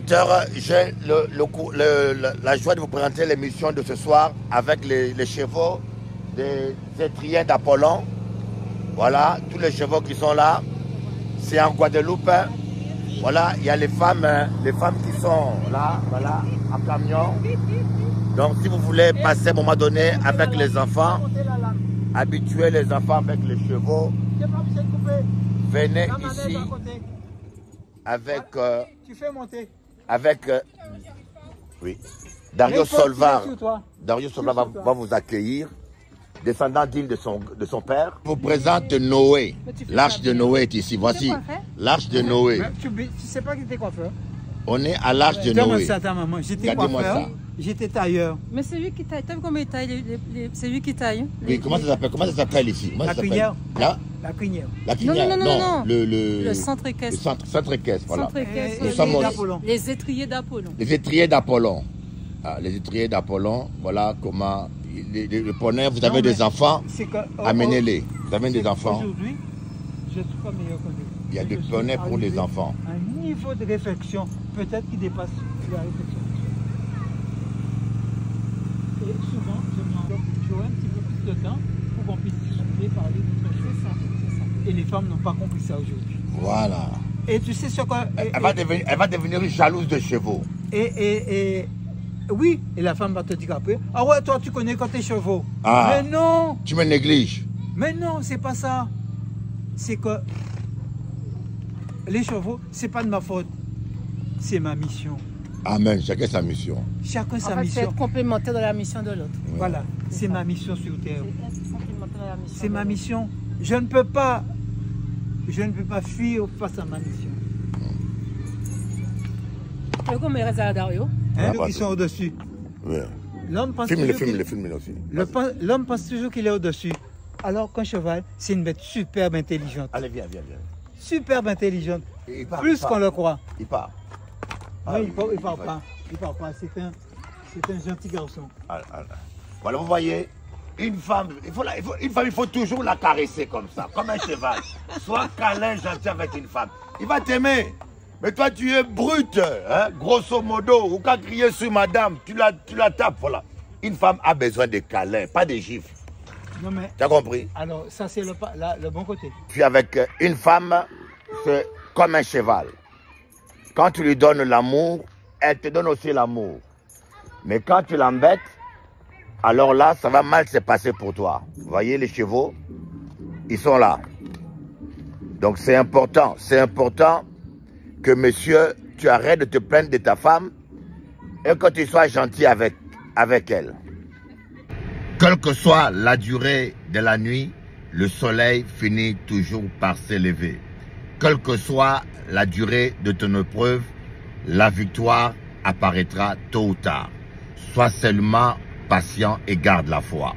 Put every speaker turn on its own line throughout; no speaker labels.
téléspectateurs, j'ai la joie de vous présenter l'émission de ce soir avec les chevaux des étriers d'Apollon. Voilà, tous les chevaux qui sont là. C'est en Guadeloupe. Voilà, il y a les femmes qui sont là, voilà, en camion. Donc si vous voulez passer à un moment donné avec les enfants, habituer les enfants avec les chevaux, venez ici avec oui, Dario Solvar. Dario Solvar va vous accueillir, descendant d'île de son père. Je vous présente Noé. L'arche de Noé est ici. Voici l'arche de Noé.
Tu sais pas qui était coiffeur?
On est à l'arche de Noé.
J'étais coiffeur, j'étais tailleur.
Mais c'est lui qui taille. T'as vu comment il taille? C'est lui qui taille.
Oui, comment ça s'appelle ici?
La crinière.
La
crinière.
La crinière.
Non.
Le
centre équestre.
Le centre équestre, voilà.
Les étriers d'Apollon.
Les étriers d'Apollon. Ah, les étriers d'Apollon, voilà comment. Le poney, vous avez des enfants, amenez-les. Vous avez des enfants.
Aujourd'hui, je ne suis pas meilleur que lui.
Il y a des poneys pour les enfants.
Un niveau de réflexion, peut-être qui dépasse la réflexion. Et souvent, j'aurai un petit peu plus de temps pour qu'on puisse discuter, parler d'autres choses. C'est ça. Et les femmes n'ont pas compris ça aujourd'hui.
Voilà.
Et tu sais ce quoi.
Elle va devenir jalouse de chevaux.
Oui, et la femme va te dire après, ah ouais, toi tu connais quand tes chevaux.
Ah,
mais non.
Tu me négliges.
Mais non, c'est pas ça. C'est que les chevaux, c'est pas de ma faute. C'est ma mission.
Amen, chacun sa mission.
Chacun sa
mission.
mission.
C'est être complémentaire de la mission de l'autre.
Ouais. Voilà, c'est ma mission sur Terre. C'est ma mission. Je ne peux pas fuir face à ma mission.
Comment il reste à Dario?
Hein, ils sont au-dessus.
Oui.
L'homme pense L'homme pense toujours qu'il est au-dessus. Alors qu'un cheval, c'est une bête superbe intelligente.
Allez, viens.
Superbe intelligente. Plus qu'on le croit.
Il part.
Non, il part pas. Il part pas. C'est un gentil garçon.
Voilà, vous voyez, une femme, il faut toujours la caresser comme ça, comme un cheval. Sois câlin, gentil avec une femme. Il va t'aimer. Mais toi, tu es brute, hein? Grosso modo, ou qu'à crier sur madame, tu la tapes, voilà. Une femme a besoin de câlins, pas de gifles.
Non mais...
Tu as compris?
Alors, ça c'est le bon côté.
Puis avec une femme, c'est comme un cheval. Quand tu lui donnes l'amour, elle te donne aussi l'amour. Mais quand tu l'embêtes, alors là, ça va mal se passer pour toi. Vous voyez les chevaux? Ils sont là. Donc c'est important que monsieur, tu arrêtes de te plaindre de ta femme et que tu sois gentil avec elle. Quelle que soit la durée de la nuit, le soleil finit toujours par s'élever. Quelle que soit la durée de ton épreuve, la victoire apparaîtra tôt ou tard. Sois seulement patient et garde la foi.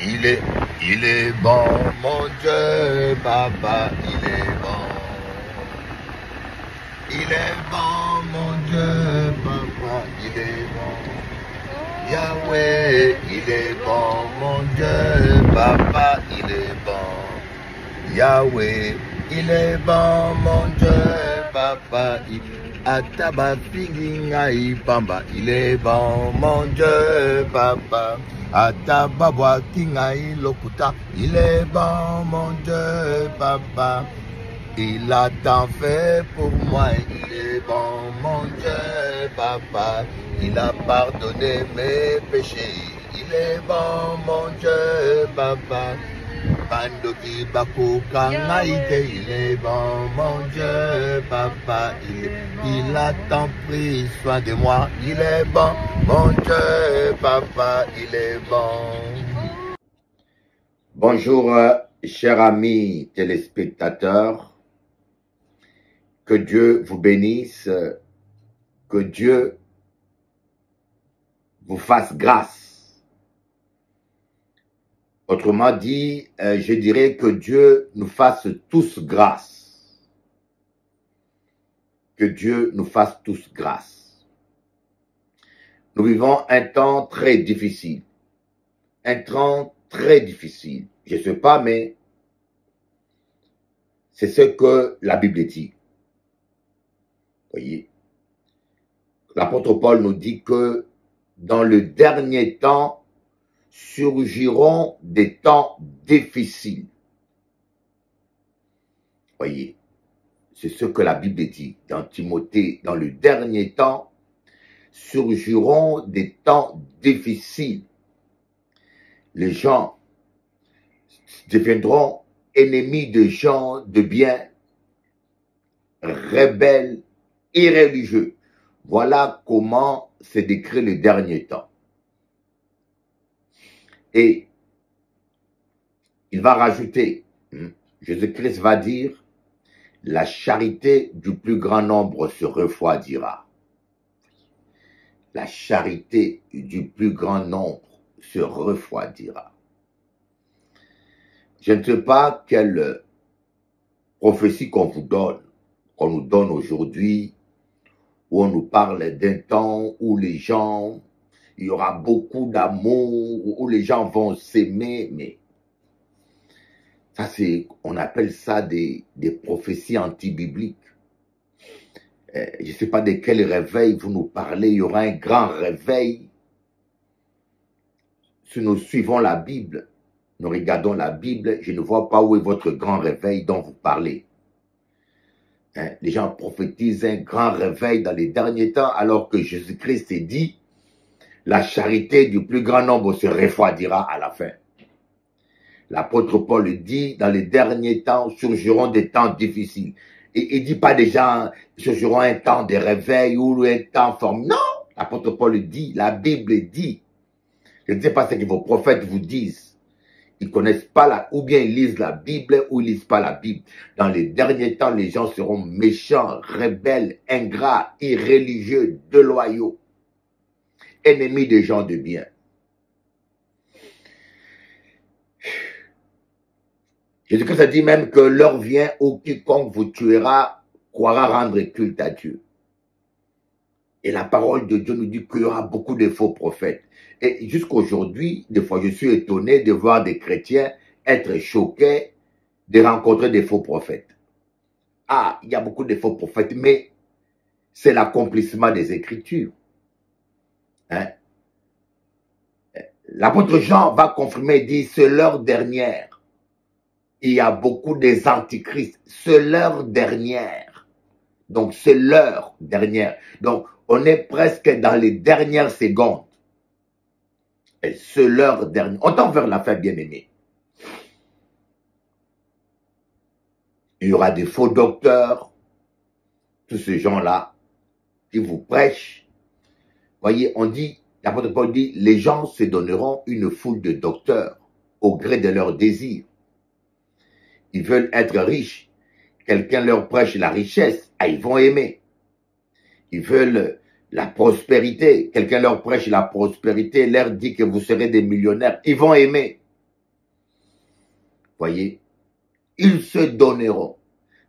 Il est bon, mon Dieu, papa, il est bon. Il est bon, mon Dieu, papa, il est bon. Yahweh, il est bon, mon Dieu, papa, il est bon. Yahweh, il est bon, mon Dieu, papa, il est bon. Ataba finginga ipamba, il est bon, mon Dieu, papa. Ataba kinga ilokuta, il est bon, mon Dieu, papa. Il a tant fait pour moi, il est bon, mon Dieu, papa. Il a pardonné mes péchés, il est bon, mon Dieu, papa. Bandoki Baku Kangaïte, il est bon, mon Dieu, papa. Il a tant pris soin de moi, il est bon, mon Dieu, papa, il est bon. Bonjour, chers amis téléspectateurs. Que Dieu vous bénisse, que Dieu vous fasse grâce. Autrement dit, je dirais que Dieu nous fasse tous grâce. Que Dieu nous fasse tous grâce. Nous vivons un temps très difficile. Un temps très difficile. Je ne sais pas, mais c'est ce que la Bible dit. Voyez, l'apôtre Paul nous dit que dans le dernier temps, surgiront des temps difficiles. Voyez, c'est ce que la Bible dit dans Timothée. Dans le dernier temps, surgiront des temps difficiles. Les gens deviendront ennemis de gens de bien, rebelles, irréligieux. Voilà comment c'est décrit le dernier temps. Et il va rajouter, Jésus-Christ va dire, la charité du plus grand nombre se refroidira. La charité du plus grand nombre se refroidira. Je ne sais pas quelle prophétie qu'on vous donne, qu'on nous donne aujourd'hui, où on nous parle d'un temps où les gens, il y aura beaucoup d'amour, où les gens vont s'aimer, mais ça c'est, on appelle ça des prophéties anti-bibliques. Je ne sais pas de quel réveil vous nous parlez, il y aura un grand réveil. Si nous suivons la Bible, nous regardons la Bible, je ne vois pas où est votre grand réveil dont vous parlez. Les gens prophétisent un grand réveil dans les derniers temps, alors que Jésus-Christ est dit, la charité du plus grand nombre se refroidira à la fin. L'apôtre Paul dit, dans les derniers temps, surgiront des temps difficiles. Et il ne dit pas des gens, surgiront un temps de réveil ou un temps formé. Non, l'apôtre Paul dit, la Bible dit. Je ne sais pas ce que vos prophètes vous disent. Ils connaissent pas ou bien ils lisent la Bible ou ils lisent pas la Bible. Dans les derniers temps, les gens seront méchants, rebelles, ingrats, irréligieux, déloyaux, ennemis des gens de bien. Jésus-Christ a dit même que l'heure vient où quiconque vous tuera croira rendre culte à Dieu. Et la parole de Dieu nous dit qu'il y aura beaucoup de faux prophètes. Et jusqu'aujourd'hui, des fois, je suis étonné de voir des chrétiens être choqués de rencontrer des faux prophètes. Ah, il y a beaucoup de faux prophètes, mais c'est l'accomplissement des Écritures. L'apôtre Jean va confirmer et dire, c'est l'heure dernière. Il y a beaucoup des antichrists. C'est l'heure dernière. Donc, c'est l'heure dernière. Donc, on est presque dans les dernières secondes. Et c'est l'heure dernière. On tend vers la fin, bien-aimé. Il y aura des faux docteurs. Tous ces gens-là qui vous prêchent. Voyez, on dit, l'apôtre Paul dit, les gens se donneront une foule de docteurs au gré de leurs désirs. Ils veulent être riches. Quelqu'un leur prêche la richesse. Ah, ils vont aimer. Ils veulent la prospérité. Quelqu'un leur prêche la prospérité, leur dit que vous serez des millionnaires. Ils vont aimer. Voyez, ils se donneront.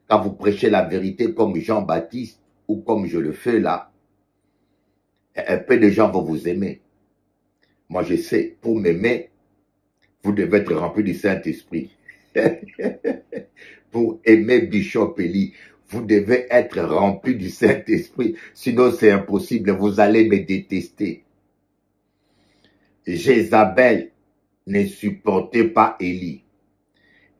Quand vous prêchez la vérité comme Jean-Baptiste ou comme je le fais là, un peu de gens vont vous aimer. Moi, je sais, pour m'aimer, vous devez être rempli du Saint-Esprit. Pour aimer Bishop Eli, vous devez être rempli du Saint-Esprit. Sinon, c'est impossible. Vous allez me détester. Jézabel ne supportait pas Élie.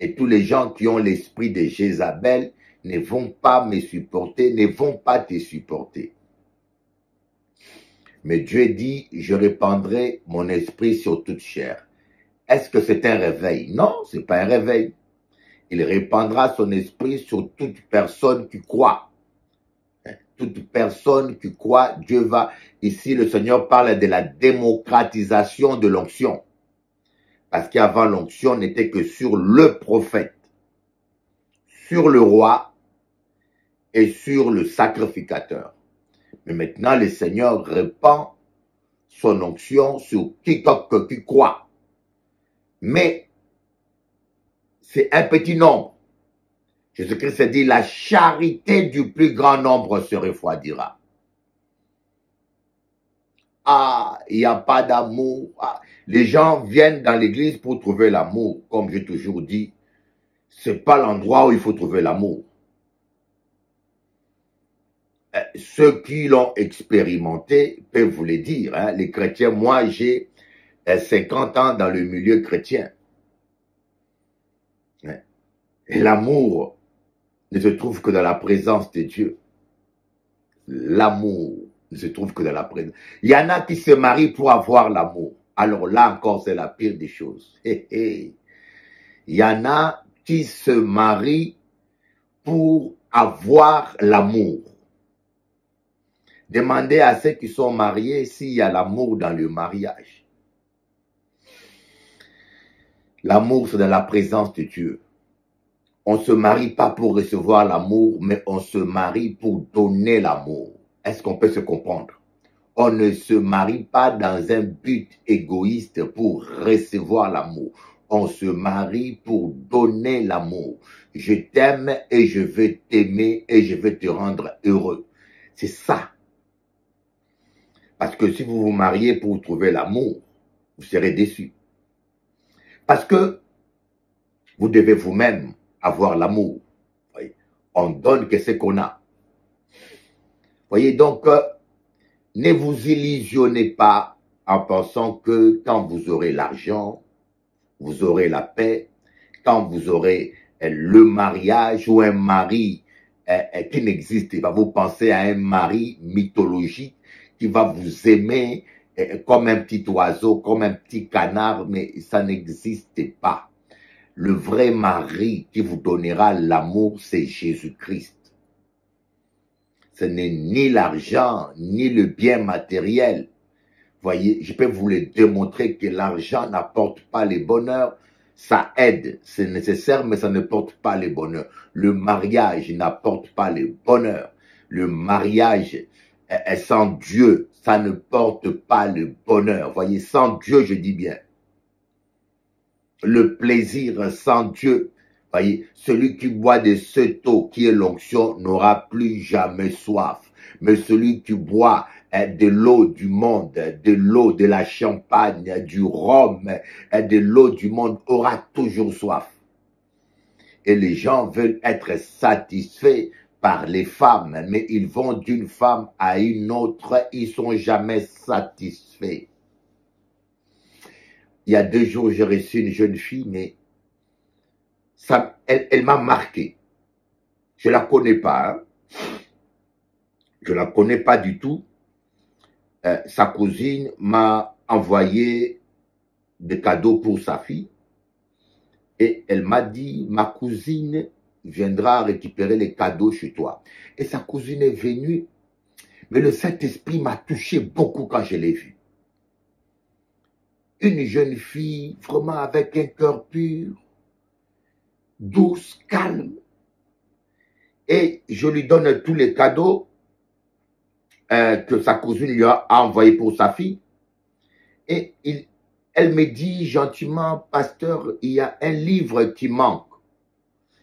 Et tous les gens qui ont l'esprit de Jézabel ne vont pas me supporter, ne vont pas te supporter. Mais Dieu dit, je répandrai mon esprit sur toute chair. Est-ce que c'est un réveil? Non, ce n'est pas un réveil. Il répandra son esprit sur toute personne qui croit. Toute personne qui croit, Dieu va... Ici, le Seigneur parle de la démocratisation de l'onction. Parce qu'avant, l'onction n'était que sur le prophète, sur le roi et sur le sacrificateur. Mais maintenant, le Seigneur répand son onction sur quiconque qui croit. Mais c'est un petit nombre. Jésus-Christ dit, la charité du plus grand nombre se refroidira. Ah, il n'y a pas d'amour. Ah, les gens viennent dans l'église pour trouver l'amour. Comme j'ai toujours dit, ce n'est pas l'endroit où il faut trouver l'amour. ceux qui l'ont expérimenté peuvent vous le dire. Hein, les chrétiens, moi j'ai 50 ans dans le milieu chrétien. Et l'amour ne se trouve que dans la présence de Dieu. L'amour ne se trouve que dans la présence. Il y en a qui se marient pour avoir l'amour. Alors là encore, c'est la pire des choses. Il y en a qui se marient pour avoir l'amour. Demandez à ceux qui sont mariés s'il y a l'amour dans le mariage. L'amour, c'est dans la présence de Dieu. On ne se marie pas pour recevoir l'amour, mais on se marie pour donner l'amour. Est-ce qu'on peut se comprendre? On ne se marie pas dans un but égoïste pour recevoir l'amour. On se marie pour donner l'amour. Je t'aime et je veux t'aimer et je veux te rendre heureux. C'est ça. Parce que si vous vous mariez pour trouver l'amour, vous serez déçus. Parce que vous devez vous-même avoir l'amour. On donne que ce qu'on a. Voyez, donc, ne vous illusionnez pas en pensant que quand vous aurez l'argent, vous aurez la paix, quand vous aurez le mariage ou un mari qui n'existe pas. Vous pensez à un mari mythologique qui va vous aimer comme un petit oiseau, comme un petit canard, mais ça n'existe pas. Le vrai mari qui vous donnera l'amour, c'est Jésus-Christ. Ce n'est ni l'argent, ni le bien matériel. Voyez, je peux vous le démontrer que l'argent n'apporte pas le bonheur. Ça aide, c'est nécessaire, mais ça ne porte pas le bonheur. Le mariage n'apporte pas le bonheur. Le mariage sans Dieu, ça ne porte pas le bonheur. Voyez, sans Dieu, je dis bien. Le plaisir sans Dieu. Voyez, celui qui boit de cette eau qui est l'onction n'aura plus jamais soif. Mais celui qui boit de l'eau du monde, de l'eau de la champagne, du rhum, de l'eau du monde aura toujours soif. Et les gens veulent être satisfaits par les femmes, mais ils vont d'une femme à une autre, ils sont jamais satisfaits. Il y a 2 jours, j'ai reçu une jeune fille, mais ça, elle m'a marqué. Je la connais pas. Hein. Je la connais pas du tout. Sa cousine m'a envoyé des cadeaux pour sa fille. Et elle m'a dit, ma cousine viendra récupérer les cadeaux chez toi. Et sa cousine est venue. Mais le Saint-Esprit m'a touché beaucoup quand je l'ai vue. Une jeune fille, vraiment avec un cœur pur, douce, calme. Et je lui donne tous les cadeaux que sa cousine lui a envoyés pour sa fille. Et elle me dit gentiment, pasteur, il y a un livre qui manque.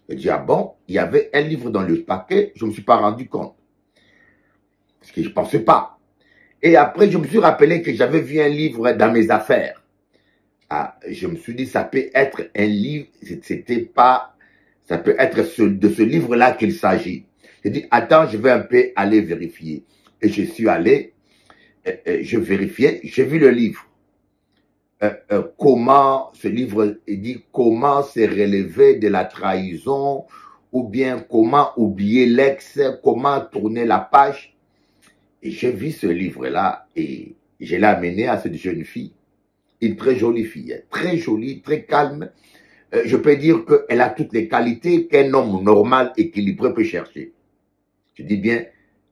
Je dis, ah bon, il y avait un livre dans le paquet, je ne me suis pas rendu compte. Parce que je ne pensais pas. Et après, je me suis rappelé que j'avais vu un livre dans mes affaires. Ah, je me suis dit, ça peut être un livre, c'était pas, ça peut être de ce livre-là qu'il s'agit. J'ai dit, attends, je vais un peu aller vérifier. Et je suis allé, je vérifiais, j'ai vu le livre. Comment, ce livre, il dit, comment se relever de la trahison, ou bien comment oublier l'ex, comment tourner la page. Et j'ai vu ce livre-là, et je l'ai amené à cette jeune fille. Une très jolie fille, très jolie, très calme. Je peux dire qu'elle a toutes les qualités qu'un homme normal, équilibré peut chercher. Je dis bien,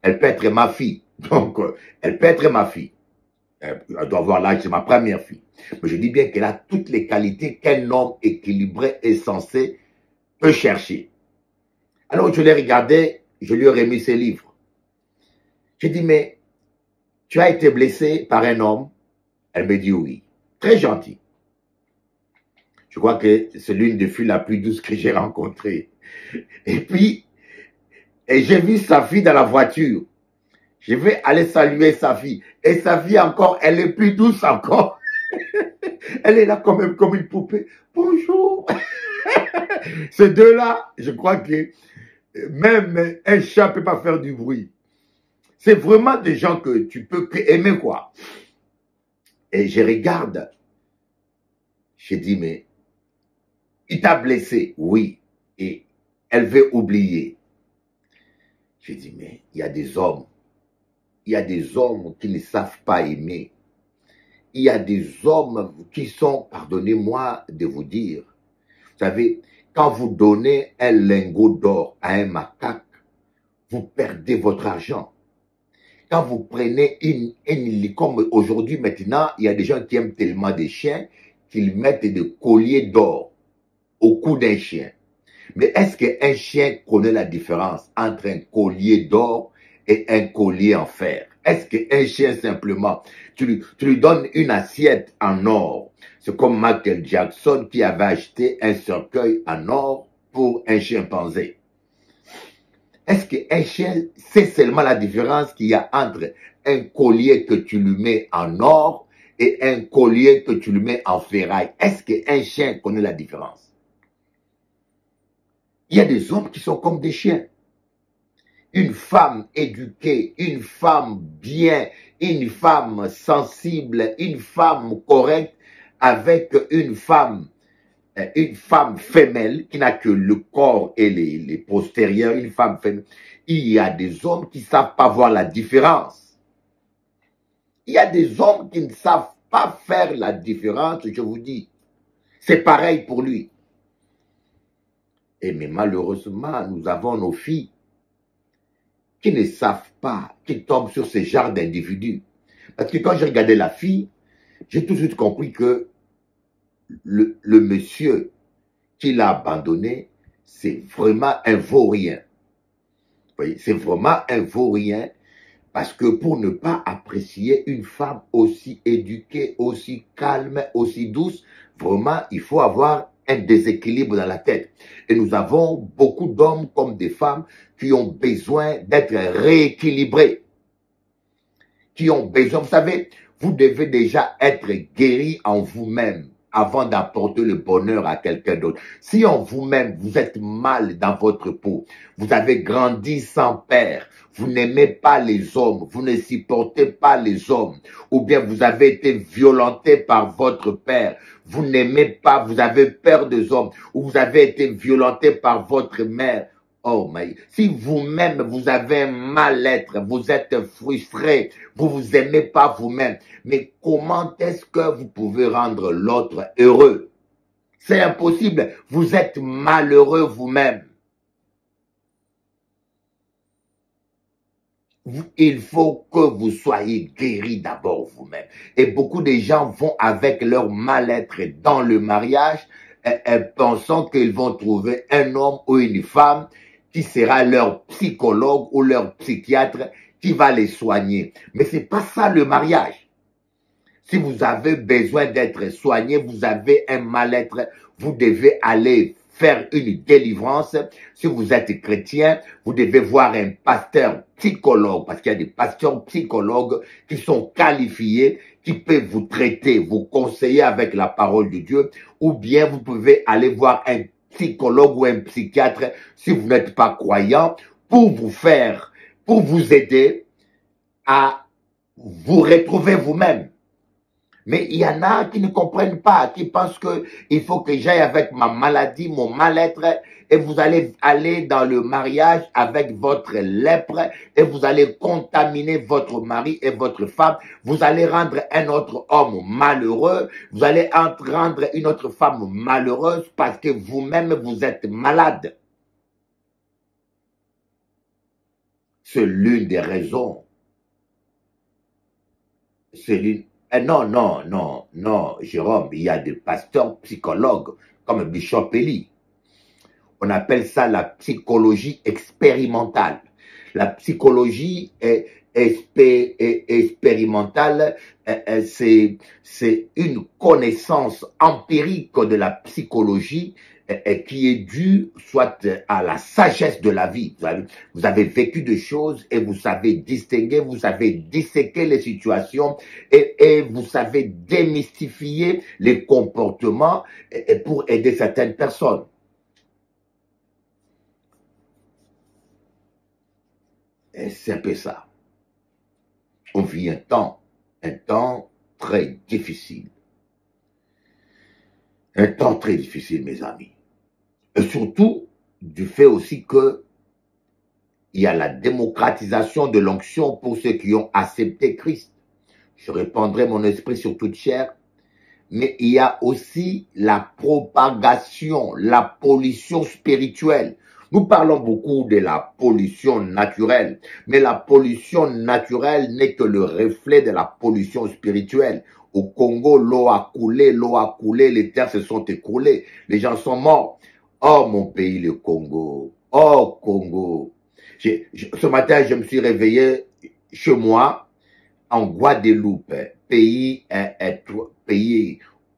elle peut être ma fille. Donc, elle peut être ma fille. Elle doit avoir l'âge de ma première fille. Mais je dis bien qu'elle a toutes les qualités qu'un homme équilibré et sensé peut chercher. Alors, je l'ai regardé, je lui ai remis ses livres. Je dis, mais tu as été blessé par un homme? Elle me dit oui. Très gentil. Je crois que c'est l'une des filles la plus douce que j'ai rencontrée. Et puis, j'ai vu sa fille dans la voiture. Je vais aller saluer sa fille. Et sa fille encore, elle est plus douce encore. Elle est là quand même comme une poupée. Bonjour. Ces deux-là, je crois que même un chat ne peut pas faire du bruit. C'est vraiment des gens que tu peux aimer, quoi. Et je regarde, je dis, mais il t'a blessé, oui, et elle veut oublier. Je dis, mais il y a des hommes qui ne savent pas aimer. Il y a des hommes qui sont, pardonnez-moi de vous dire, vous savez, quand vous donnez un lingot d'or à un macaque, vous perdez votre argent. Quand vous prenez comme aujourd'hui maintenant, il y a des gens qui aiment tellement des chiens qu'ils mettent des colliers d'or au cou d'un chien. Mais est-ce qu'un chien connaît la différence entre un collier d'or et un collier en fer? Est-ce qu'un chien simplement, tu lui donnes une assiette en or? C'est comme Michael Jackson qui avait acheté un cercueil en or pour un chimpanzé. Est-ce qu'un chien sait seulement la différence qu'il y a entre un collier que tu lui mets en or et un collier que tu lui mets en ferraille? Est-ce qu'un chien connaît la différence? Il y a des hommes qui sont comme des chiens. Une femme éduquée, une femme bien, une femme sensible, une femme correcte avec une femme femelle qui n'a que le corps et les postérieurs, une femme femelle. Il y a des hommes qui ne savent pas voir la différence. Il y a des hommes qui ne savent pas faire la différence, je vous dis. C'est pareil pour lui. Et mais malheureusement, nous avons nos filles qui ne savent pas, qui tombent sur ce genre d'individus. Parce que quand j'ai regardé la fille, j'ai tout de suite compris que le monsieur qui l'a abandonné, c'est vraiment un vaurien. Vous voyez, c'est vraiment un vaurien parce que pour ne pas apprécier une femme aussi éduquée, aussi calme, aussi douce, vraiment, il faut avoir un déséquilibre dans la tête. Et nous avons beaucoup d'hommes comme des femmes qui ont besoin d'être rééquilibrés. Qui ont besoin, vous savez, vous devez déjà être guéri en vous-même avant d'apporter le bonheur à quelqu'un d'autre. Si en vous-même, vous êtes mal dans votre peau, vous avez grandi sans père, vous n'aimez pas les hommes, vous ne supportez pas les hommes, ou bien vous avez été violenté par votre père, vous n'aimez pas, vous avez peur des hommes, ou vous avez été violenté par votre mère. Oh, mais si vous-même, vous avez un mal-être, vous êtes frustré, vous vous aimez pas vous-même, mais comment est-ce que vous pouvez rendre l'autre heureux? C'est impossible. Vous êtes malheureux vous-même. Il faut que vous soyez guéri d'abord vous-même. Et beaucoup de gens vont avec leur mal-être dans le mariage, pensant qu'ils vont trouver un homme ou une femme qui sera leur psychologue ou leur psychiatre qui va les soigner. Mais c'est pas ça le mariage. Si vous avez besoin d'être soigné, vous avez un mal-être, vous devez aller faire une délivrance. Si vous êtes chrétien, vous devez voir un pasteur psychologue, parce qu'il y a des pasteurs psychologues qui sont qualifiés, qui peuvent vous traiter, vous conseiller avec la parole de Dieu, ou bien vous pouvez aller voir un psychologue ou un psychiatre si vous n'êtes pas croyant pour vous aider à vous retrouver vous-même. Mais il y en a qui ne comprennent pas, qui pensent qu'il faut que j'aille avec ma maladie, mon mal-être, et vous allez aller dans le mariage avec votre lèpre, et vous allez contaminer votre mari et votre femme, vous allez rendre un autre homme malheureux, vous allez rendre une autre femme malheureuse parce que vous-même vous êtes malade. C'est l'une des raisons. C'est l'une. Non, Jérôme, il y a des pasteurs psychologues comme Bishop Eli. On appelle ça la psychologie expérimentale. La psychologie expérimentale, c'est une connaissance empirique de la psychologie qui est due soit à la sagesse de la vie. Vous avez vécu des choses et vous savez distinguer, vous savez disséquer les situations et vous savez démystifier les comportements pour aider certaines personnes. C'est un peu ça. On vit un temps très difficile. Un temps très difficile, mes amis. Et surtout, du fait aussi que il y a la démocratisation de l'onction pour ceux qui ont accepté Christ. Je répandrai mon esprit sur toute chair. Mais il y a aussi la propagation, la pollution spirituelle. Nous parlons beaucoup de la pollution naturelle, mais la pollution naturelle n'est que le reflet de la pollution spirituelle. Au Congo, l'eau a coulé, les terres se sont écroulées, les gens sont morts. Oh mon pays, le Congo, oh Congo. Ce matin, je me suis réveillé chez moi, en Guadeloupe, pays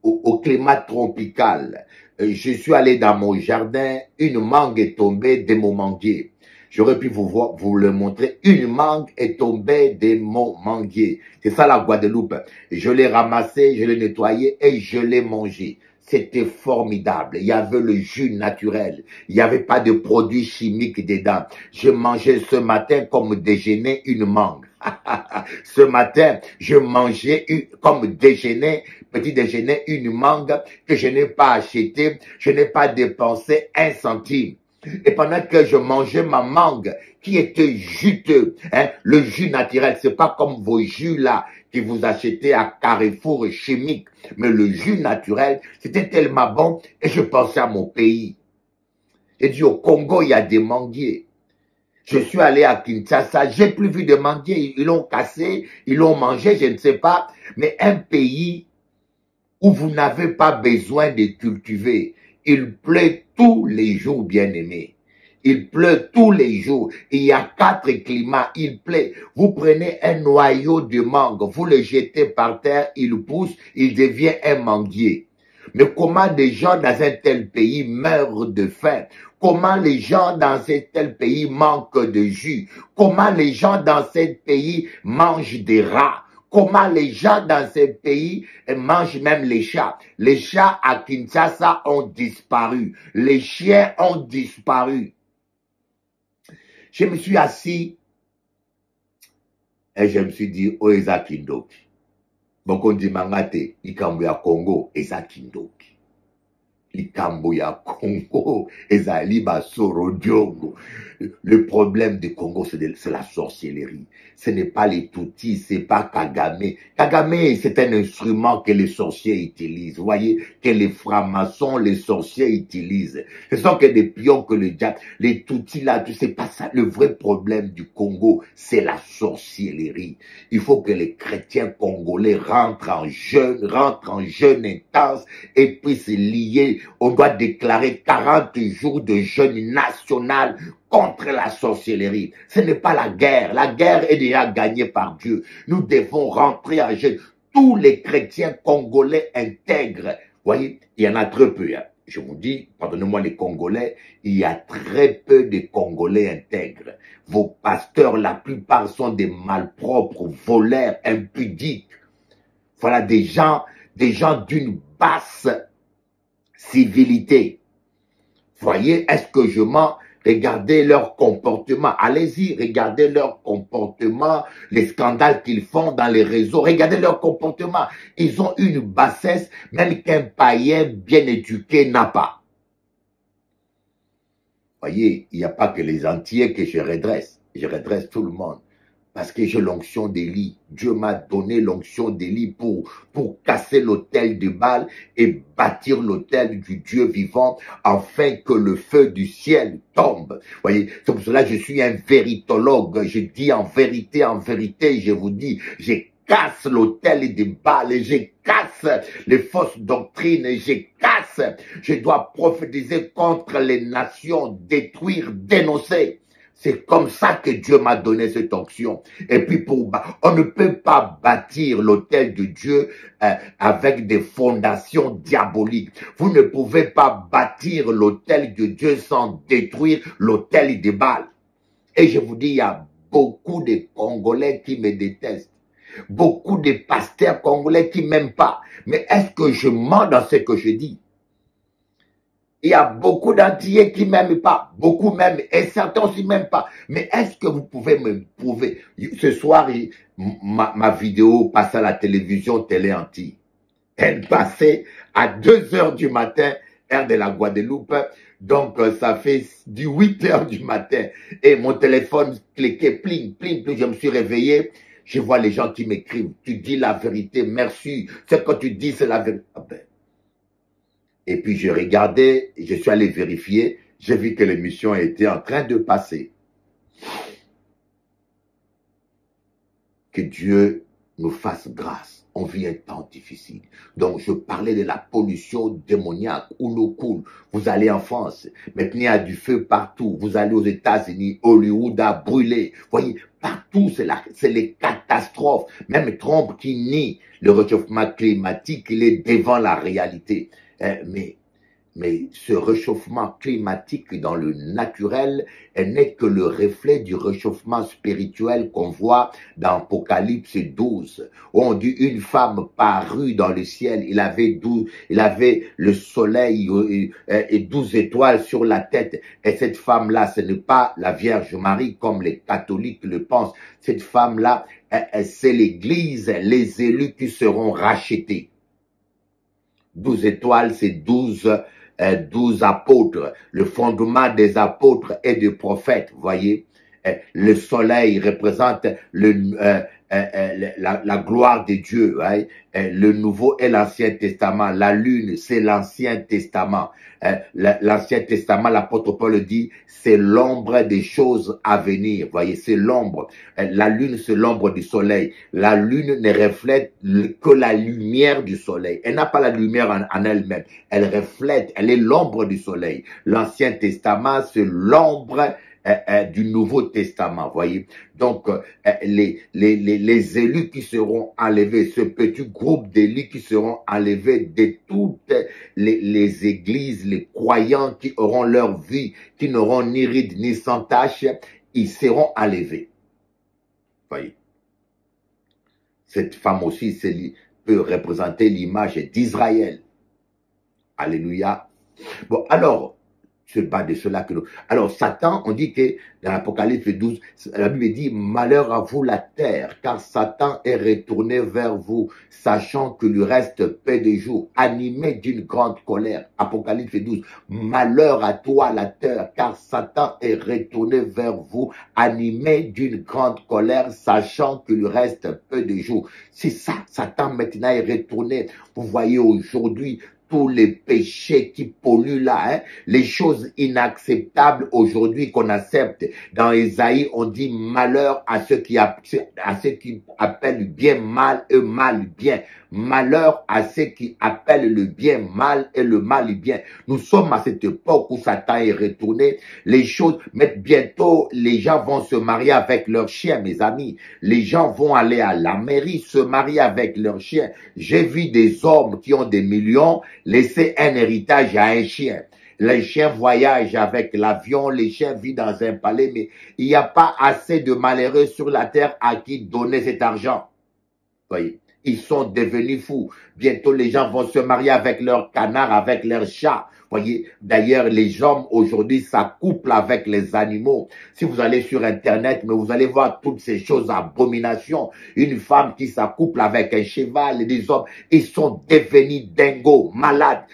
au climat tropical. Je suis allé dans mon jardin, une mangue est tombée de mon manguier. J'aurais pu vous le montrer. Une mangue est tombée de mon manguier. C'est ça la Guadeloupe. Je l'ai ramassé, je l'ai nettoyé et je l'ai mangé. C'était formidable. Il y avait le jus naturel. Il n'y avait pas de produits chimiques dedans. Je mangeais ce matin comme déjeuner une mangue. Ce matin, je mangeais comme déjeuner, petit déjeuner, une mangue que je n'ai pas achetée. Je n'ai pas dépensé 1 centime. Et pendant que je mangeais ma mangue, qui était juteux, hein, le jus naturel, c'est pas comme vos jus là, que vous achetez à Carrefour chimique, mais le jus naturel, c'était tellement bon, et je pensais à mon pays. J'ai dit, au Congo, il y a des manguiers. Je suis allé à Kinshasa, j'ai plus vu de manguiers, ils l'ont cassé, ils l'ont mangé, je ne sais pas, mais un pays où vous n'avez pas besoin de cultiver, il pleut tous les jours, bien-aimés. Il pleut tous les jours. Il y a 4 climats. Il pleut. Vous prenez un noyau de mangue, vous le jetez par terre, il pousse, il devient un manguier. Mais comment des gens dans un tel pays meurent de faim? Comment les gens dans un tel pays manquent de jus? Comment les gens dans ce pays mangent des rats? Comment les gens dans ces pays mangent même les chats? Les chats à Kinshasa ont disparu. Les chiens ont disparu. Je me suis assis et je me suis dit, oh, Eza Kindoki. Bon, on dit Mangate, Ikambu ya Congo, Eza Kindoki. Ikambu ya Congo, Eza Liba Soro Diongo. Le problème du Congo, c'est la sorcellerie. Ce n'est pas les Tutsis, c'est pas Kagame. Kagame, c'est un instrument que les sorciers utilisent. Vous voyez, que les francs-maçons, les sorciers utilisent. Ce sont que des pions que le diable, les Tutsis là, tu sais pas ça. Le vrai problème du Congo, c'est la sorcellerie. Il faut que les chrétiens congolais rentrent en jeûne intense et puissent lier. On doit déclarer 40 jours de jeûne national contre la sorcellerie. Ce n'est pas la guerre. La guerre est déjà gagnée par Dieu. Nous devons rentrer en jeûne. Tous les chrétiens congolais intègres, voyez, il y en a très peu. Hein. Je vous dis, pardonnez-moi les Congolais, il y a très peu de Congolais intègres. Vos pasteurs, la plupart sont des malpropres, voleurs, impudiques. Voilà des gens d'une basse civilité. Voyez, est-ce que je mens? Regardez leur comportement. Allez-y, regardez leur comportement, les scandales qu'ils font dans les réseaux. Regardez leur comportement. Ils ont une bassesse, même qu'un païen bien éduqué n'a pas. Voyez, il n'y a pas que les entiers que je redresse. Je redresse tout le monde. Parce que j'ai l'onction d'Élie. Dieu m'a donné l'onction d'Élie pour casser l'autel de Baal et bâtir l'autel du Dieu vivant afin que le feu du ciel tombe. Voyez, c'est pour cela que je suis un véritologue. Je dis en vérité, je vous dis, je casse l'autel de Baal, je casse les fausses doctrines, je casse. Je dois prophétiser contre les nations, détruire, dénoncer. C'est comme ça que Dieu m'a donné cette onction. Et puis, on ne peut pas bâtir l'autel de Dieu avec des fondations diaboliques. Vous ne pouvez pas bâtir l'autel de Dieu sans détruire l'autel de Baal. Et je vous dis, il y a beaucoup de Congolais qui me détestent. Beaucoup de pasteurs congolais qui ne m'aiment pas. Mais est-ce que je mens dans ce que je dis? Il y a beaucoup d'Antillais qui m'aiment pas, beaucoup même, et certains aussi m'aiment pas. Mais est-ce que vous pouvez me prouver? Ce soir, ma vidéo passe à la télévision Télé Antilles. Elle passait à 2 heures du matin, heure de la Guadeloupe. Donc, ça fait du 8 heures du matin. Et mon téléphone cliquait, pling, pling, pling. Je me suis réveillé. Je vois les gens qui m'écrivent. Tu dis la vérité, merci. Ce que tu dis, c'est la vérité. Ah ben. Et puis, je regardais, je suis allé vérifier. J'ai vu que l'émission était en train de passer. Que Dieu nous fasse grâce. On vit un temps difficile. Donc, je parlais de la pollution démoniaque où l'eau coule. Vous allez en France, maintenant il y a du feu partout. Vous allez aux États-Unis, Hollywood a brûlé. Vous voyez, partout, c'est les catastrophes. Même Trump qui nie le réchauffement climatique, il est devant la réalité. Mais ce réchauffement climatique dans le naturel n'est que le reflet du réchauffement spirituel qu'on voit dans Apocalypse 12, où on dit une femme parut dans le ciel, il avait le soleil et 12 étoiles sur la tête. Et cette femme-là, ce n'est pas la Vierge Marie comme les catholiques le pensent. Cette femme-là, c'est l'Église, les élus qui seront rachetés. 12 étoiles, c'est 12 apôtres, le fondement des apôtres et des prophètes, voyez. Le soleil représente la gloire de Dieu, voyez? Le Nouveau et l'Ancien Testament. La lune, c'est l'Ancien Testament. L'Ancien Testament, l'apôtre Paul dit, c'est l'ombre des choses à venir, voyez, c'est l'ombre. La lune, c'est l'ombre du soleil. La lune ne reflète que la lumière du soleil. Elle n'a pas la lumière en elle-même. Elle reflète, elle est l'ombre du soleil. L'Ancien Testament, c'est l'ombre du Nouveau Testament, voyez. Donc, les élus qui seront enlevés, ce petit groupe d'élus qui seront enlevés de toutes les églises, les croyants qui auront leur vie, qui n'auront ni ride ni sans tache, ils seront enlevés. Voyez. Cette femme aussi peut représenter l'image d'Israël. Alléluia. Bon, alors, c'est pas de cela que nous... Alors, Satan, on dit que dans l'Apocalypse 12, la Bible dit, malheur à vous la terre, car Satan est retourné vers vous, sachant que lui reste peu de jours, animé d'une grande colère. Apocalypse 12, malheur à toi la terre, car Satan est retourné vers vous, animé d'une grande colère, sachant que lui reste peu de jours. C'est ça, Satan maintenant est retourné. Vous voyez aujourd'hui, tous les péchés qui polluent là, hein, les choses inacceptables aujourd'hui qu'on accepte. Dans Ésaïe, on dit malheur à ceux qui appellent bien mal et mal bien. Malheur à ceux qui appellent le bien mal et le mal bien. Nous sommes à cette époque où Satan est retourné. Les choses, mais bientôt, les gens vont se marier avec leurs chiens, mes amis. Les gens vont aller à la mairie, se marier avec leurs chiens. J'ai vu des hommes qui ont des millions laisser un héritage à un chien. Les chiens voyagent avec l'avion, les chiens vivent dans un palais, mais il n'y a pas assez de malheureux sur la terre à qui donner cet argent. Voyez, ils sont devenus fous. Bientôt, les gens vont se marier avec leurs canards, avec leurs chats. Voyez, d'ailleurs, les hommes aujourd'hui s'accouplent avec les animaux. Si vous allez sur Internet, mais vous allez voir toutes ces choses abominations. Une femme qui s'accouple avec un cheval et des hommes, ils sont devenus dingos, malades.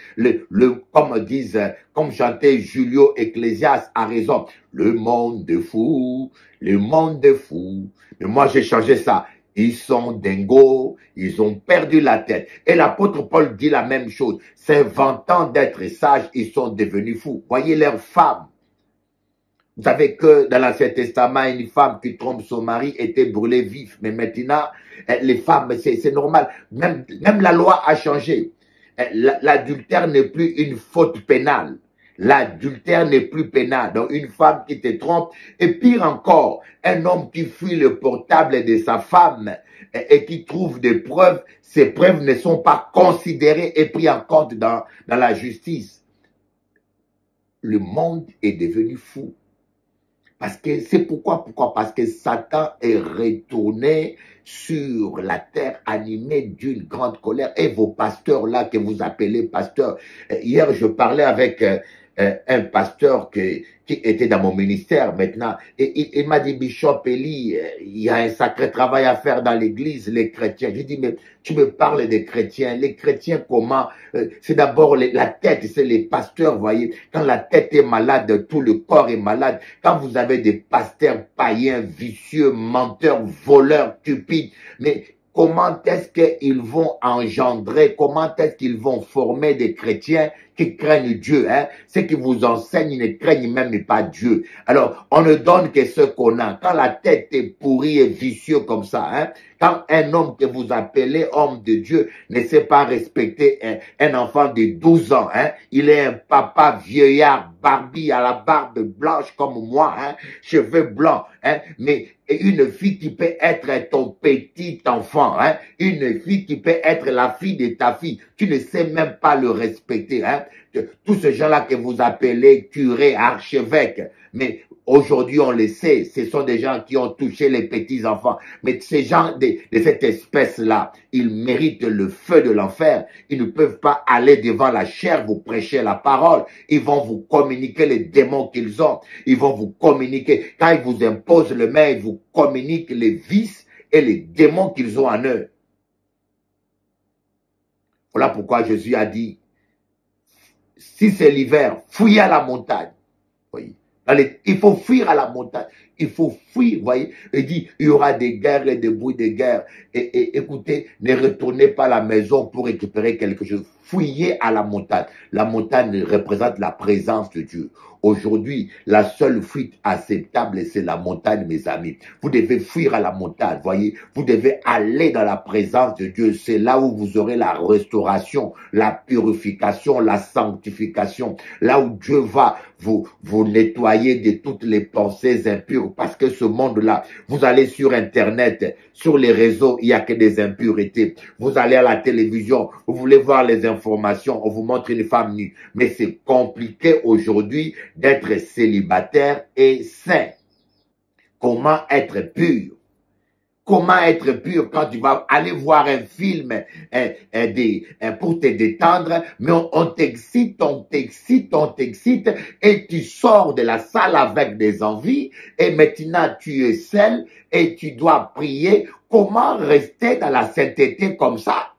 Comme chantait Julio Ecclésias a raison. Le monde est fou, le monde est fou. Mais moi, j'ai changé ça. Ils sont dingos, ils ont perdu la tête. Et l'apôtre Paul dit la même chose. S'inventant d'être sages, ils sont devenus fous. Voyez leurs femmes. Vous savez que dans l'Ancien Testament, une femme qui trompe son mari était brûlée vive. Mais maintenant, les femmes, c'est normal. Même la loi a changé. L'adultère n'est plus une faute pénale. L'adultère n'est plus pénal. Donc, une femme qui te trompe, et pire encore, un homme qui fuit le portable de sa femme et qui trouve des preuves, ces preuves ne sont pas considérées et prises en compte dans la justice. Le monde est devenu fou. Parce que c'est pourquoi? Parce que Satan est retourné sur la terre, animés d'une grande colère. Et vos pasteurs là que vous appelez pasteurs. Hier, je parlais avec un pasteur qui était dans mon ministère maintenant. Et il m'a dit, Bishop Eli, il y a un sacré travail à faire dans l'église, les chrétiens. Je dis, mais tu me parles des chrétiens. Les chrétiens, comment? C'est d'abord la tête, c'est les pasteurs, voyez. Quand la tête est malade, tout le corps est malade. Quand vous avez des pasteurs païens, vicieux, menteurs, voleurs, stupides, mais comment est-ce qu'ils vont engendrer, comment est-ce qu'ils vont former des chrétiens qui craignent Dieu, hein? Ceux qui vous enseignent, ils ne craignent même pas Dieu. Alors, on ne donne que ce qu'on a. Quand la tête est pourrie et vicieuse comme ça, hein? Quand un homme que vous appelez homme de Dieu ne sait pas respecter un enfant de 12 ans, hein? Il est un papa vieillard, barbu, à la barbe blanche comme moi, hein? Cheveux blancs, hein? Mais une fille qui peut être ton petit enfant, hein? Une fille qui peut être la fille de ta fille, tu ne sais même pas le respecter, hein? Tous ces gens-là que vous appelez curés, archevêques, mais aujourd'hui on le sait, ce sont des gens qui ont touché les petits-enfants. Mais ces gens de cette espèce-là, ils méritent le feu de l'enfer. Ils ne peuvent pas aller devant la chair, vous prêcher la parole. Ils vont vous communiquer les démons qu'ils ont. Ils vont vous communiquer, quand ils vous imposent le main, ils vous communiquent les vices et les démons qu'ils ont en eux. Voilà pourquoi Jésus a dit, si c'est l'hiver, fuyez à la montagne. Voyez. Il faut fuir à la montagne. Il faut fuir, voyez. Il dit, il y aura des guerres et des bruits de guerre. Et écoutez, ne retournez pas à la maison pour récupérer quelque chose. Fuyez à la montagne. La montagne représente la présence de Dieu. Aujourd'hui, la seule fuite acceptable, c'est la montagne, mes amis. Vous devez fuir à la montagne, voyez. Vous devez aller dans la présence de Dieu. C'est là où vous aurez la restauration, la purification, la sanctification. Là où Dieu va vous nettoyer de toutes les pensées impures. Parce que ce monde-là, vous allez sur Internet, sur les réseaux, il n'y a que des impuretés. Vous allez à la télévision, vous voulez voir les informations, on vous montre une femme nue. Mais c'est compliqué aujourd'hui d'être célibataire et saint. Comment être pur? Comment être pur quand tu vas aller voir un film pour te détendre, mais on t'excite, et tu sors de la salle avec des envies, et maintenant tu es seul et tu dois prier. Comment rester dans la sainteté comme ça?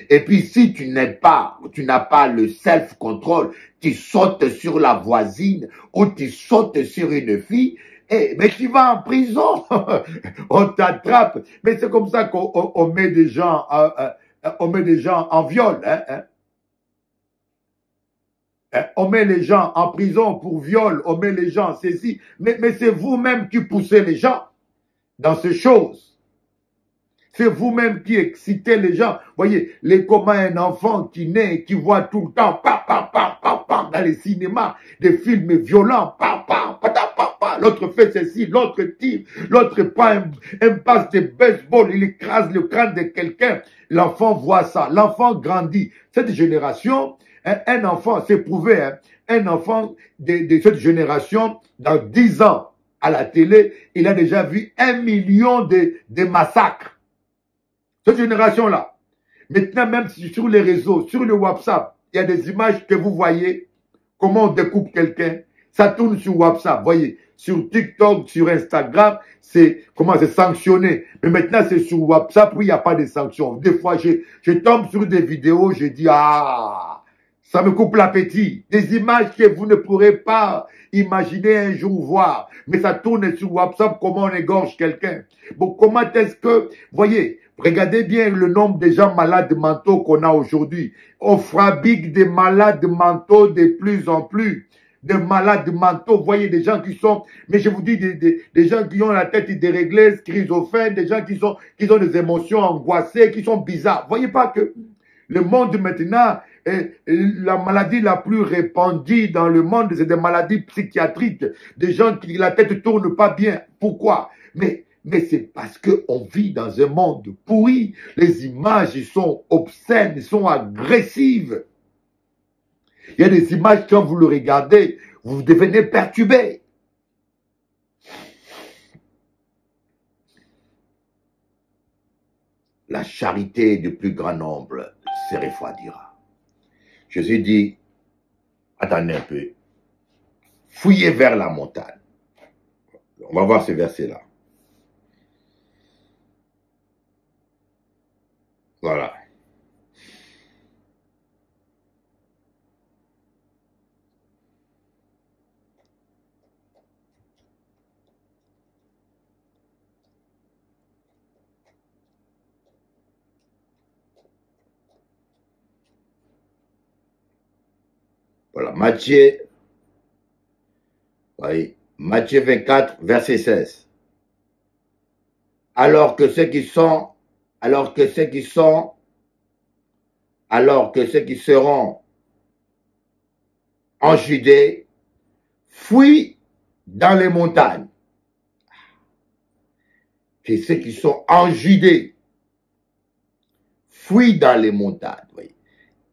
Et puis si tu n'as pas le self-control, tu sautes sur la voisine ou tu sautes sur une fille, mais tu vas en prison, on t'attrape. Mais c'est comme ça qu'on met des gens, en viol. On met les gens en prison pour viol, on met les gens ceci. Mais c'est vous-même qui poussez les gens dans ces choses. C'est vous-même qui excitez les gens. Voyez, comment un enfant qui naît, qui voit tout le temps, dans les cinémas, des films violents, l'autre fait ceci, l'autre tire, l'autre prend un passe de baseball, il écrase le crâne de quelqu'un. L'enfant voit ça, l'enfant grandit. Cette génération, un enfant, c'est prouvé, un enfant de cette génération, dans 10 ans, à la télé, il a déjà vu 1 million de massacres. Cette génération-là. Maintenant, même sur les réseaux, sur le WhatsApp, il y a des images que vous voyez, comment on découpe quelqu'un. Ça tourne sur WhatsApp, voyez. Sur TikTok, sur Instagram, c'est sanctionné. Mais maintenant, c'est sur WhatsApp où il n'y a pas de sanctions. Des fois, je tombe sur des vidéos, je dis, ça me coupe l'appétit. Des images que vous ne pourrez pas imaginer un jour voir. Mais ça tourne sur WhatsApp, comment on égorge quelqu'un. Bon, comment est-ce que, voyez, regardez bien le nombre de gens malades mentaux qu'on a aujourd'hui. On fabrique des malades mentaux de plus en plus. Des malades mentaux, vous voyez des gens qui sont, mais je vous dis, des gens qui ont la tête déréglée, schizophrènes, des gens qui ont des émotions angoissées, qui sont bizarres. Vous voyez pas que le monde maintenant, la maladie la plus répandue dans le monde, c'est des maladies psychiatriques, des gens qui la tête tourne pas bien. Pourquoi? Mais c'est parce qu'on vit dans un monde pourri. Les images sont obscènes, sont agressives. Il y a des images, quand vous le regardez, vous devenez perturbé. la charité du plus grand nombre se refroidira. Jésus dit, attendez un peu, fouillez vers la montagne. On va voir ce verset-là. Voilà. Voilà, Matthieu 24, verset 16. Alors que ceux qui seront en Judée fuient dans les montagnes. Que ceux qui sont en Judée fuient dans les montagnes. Oui.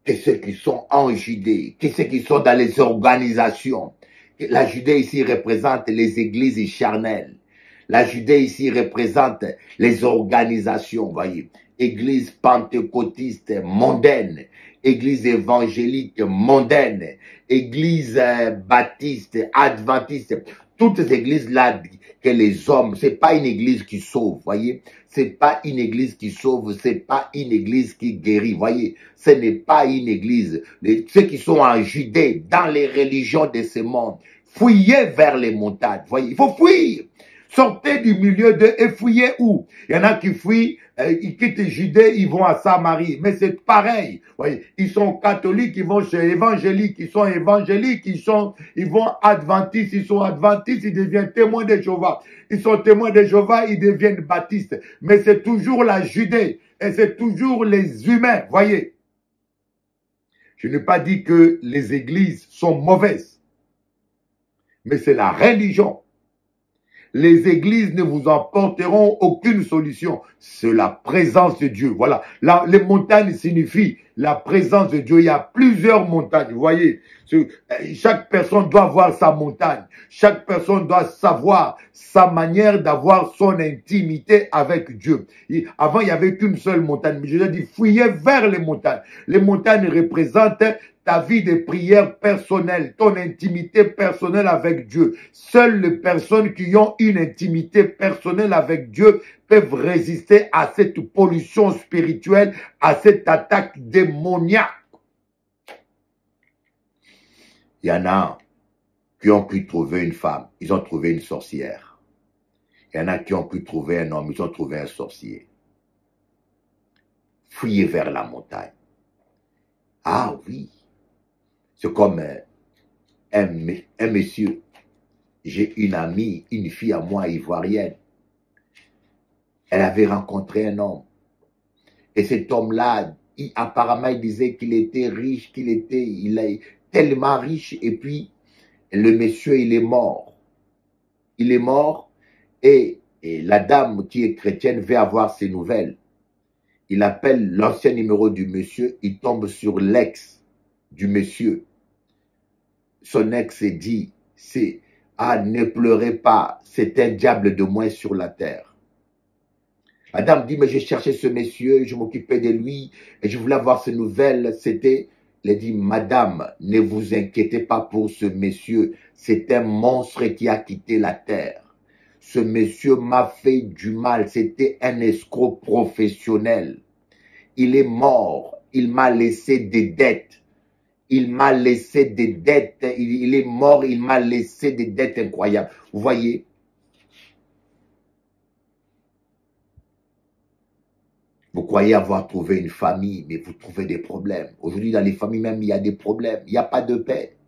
Que ceux qui sont en Judée, que ceux qui sont dans les organisations. La Judée ici représente les églises charnelles. La Judée ici représente les organisations, voyez. Église pentecôtiste mondaine, église évangélique mondaine, église baptiste, adventiste. Toutes ces églises-là que les hommes, c'est pas une église qui sauve, voyez. C'est pas une église qui sauve, c'est pas une église qui guérit, voyez. Ce n'est pas une église. Ceux qui sont en Judée, dans les religions de ce monde, fouillez vers les montagnes, voyez. Il faut fuir. Sortez du milieu d'eux et fouillez où? Il y en a qui fuient, ils quittent Judée, ils vont à Samarie. Mais c'est pareil. Voyez, ils sont catholiques, ils vont chez évangéliques, ils sont évangéliques, ils vont adventistes, ils sont adventistes, ils deviennent témoins de Jéhovah. Ils sont témoins de Jéhovah, ils deviennent baptistes. Mais c'est toujours la Judée et c'est toujours les humains. Voyez, je n'ai pas dit que les églises sont mauvaises, mais c'est la religion. Les églises ne vous apporteront aucune solution. C'est la présence de Dieu. Voilà. Là, les montagnes signifient la présence de Dieu. Il y a plusieurs montagnes. Vous voyez, chaque personne doit avoir sa montagne. Chaque personne doit savoir sa manière d'avoir son intimité avec Dieu. Avant, il n'y avait qu'une seule montagne. Mais je dis, fouillez vers les montagnes. Les montagnes représentent ta vie de prière personnelle, ton intimité personnelle avec Dieu. Seules les personnes qui ont une intimité personnelle avec Dieu peuvent résister à cette pollution spirituelle, à cette attaque démoniaque. Il y en a qui ont pu trouver une femme, ils ont trouvé une sorcière. Il y en a qui ont pu trouver un homme, ils ont trouvé un sorcier. Fouillez vers la montagne. Ah oui. C'est comme un monsieur. J'ai une amie, une fille à moi ivoirienne. Elle avait rencontré un homme. Et cet homme-là, apparemment, il disait qu'il était riche, il est tellement riche. Et puis, le monsieur, il est mort. Il est mort et la dame qui est chrétienne veut avoir ses nouvelles. Il appelle l'ancien numéro du monsieur, il tombe sur l'ex du monsieur. Son ex dit, ne pleurez pas, c'est un diable de moins sur la terre. La dame dit, mais j'ai cherché ce monsieur, je m'occupais de lui, et je voulais avoir ses nouvelles. Elle dit, madame, ne vous inquiétez pas pour ce monsieur, c'est un monstre qui a quitté la terre. Ce monsieur m'a fait du mal, c'était un escroc professionnel. Il est mort, il m'a laissé des dettes. Il m'a laissé des dettes, il est mort, il m'a laissé des dettes incroyables. Vous voyez? Vous croyez avoir trouvé une famille, mais vous trouvez des problèmes. Aujourd'hui, dans les familles même, il y a des problèmes. Il n'y a pas de paix.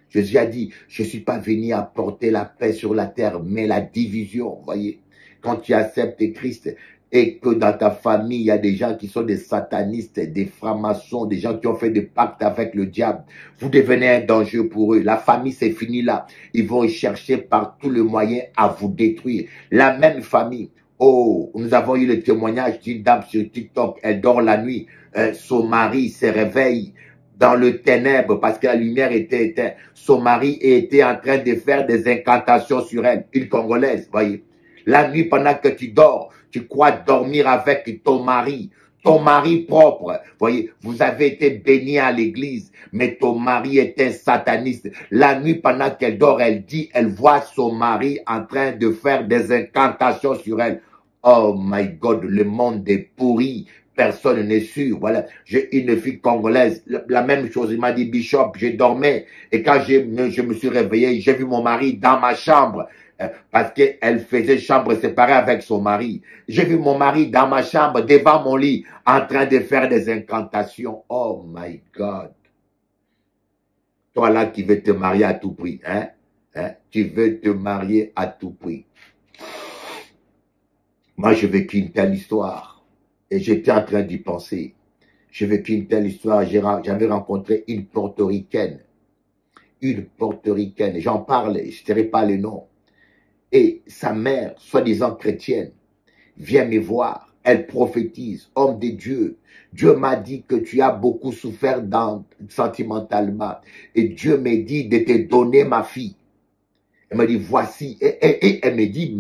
Jésus a dit, je ne suis pas venu apporter la paix sur la terre, mais la division. Vous voyez? Quand tu acceptes Christ, et que dans ta famille, il y a des gens qui sont des satanistes, des francs-maçons, des gens qui ont fait des pactes avec le diable. Vous devenez un danger pour eux. La famille, c'est fini là. Ils vont chercher par tous les moyens à vous détruire. La même famille. Oh, nous avons eu le témoignage d'une dame sur TikTok. Elle dort la nuit. Son mari se réveille dans le ténèbre parce que la lumière était éteinte. Son mari était en train de faire des incantations sur elle. Une Congolaise, voyez. La nuit, pendant que tu dors, Tu crois dormir avec ton mari propre. Voyez, vous avez été béni à l'église, mais ton mari est un sataniste. La nuit, pendant qu'elle dort, elle dit, elle voit son mari en train de faire des incantations sur elle. Oh my God, le monde est pourri. Personne n'est sûr. Voilà, j'ai une fille congolaise, la même chose. Il m'a dit, Bishop, je dormais. Et quand je me suis réveillé, j'ai vu mon mari dans ma chambre. Parce qu'elle faisait chambre séparée avec son mari. J'ai vu mon mari dans ma chambre, devant mon lit, en train de faire des incantations. Oh my God. Toi là qui veux te marier à tout prix, hein? Tu veux te marier à tout prix. Moi, j'ai vécu une telle histoire. Et j'étais en train d'y penser. J'ai vécu une telle histoire. J'avais rencontré une portoricaine. Une portoricaine. J'en parle, je ne dirai pas le nom. Et sa mère, soi-disant chrétienne, vient me voir. Elle prophétise. Homme de Dieu, Dieu m'a dit que tu as beaucoup souffert sentimentalement. Et Dieu m'a dit de te donner ma fille. Elle m'a dit, voici. Et elle me dit,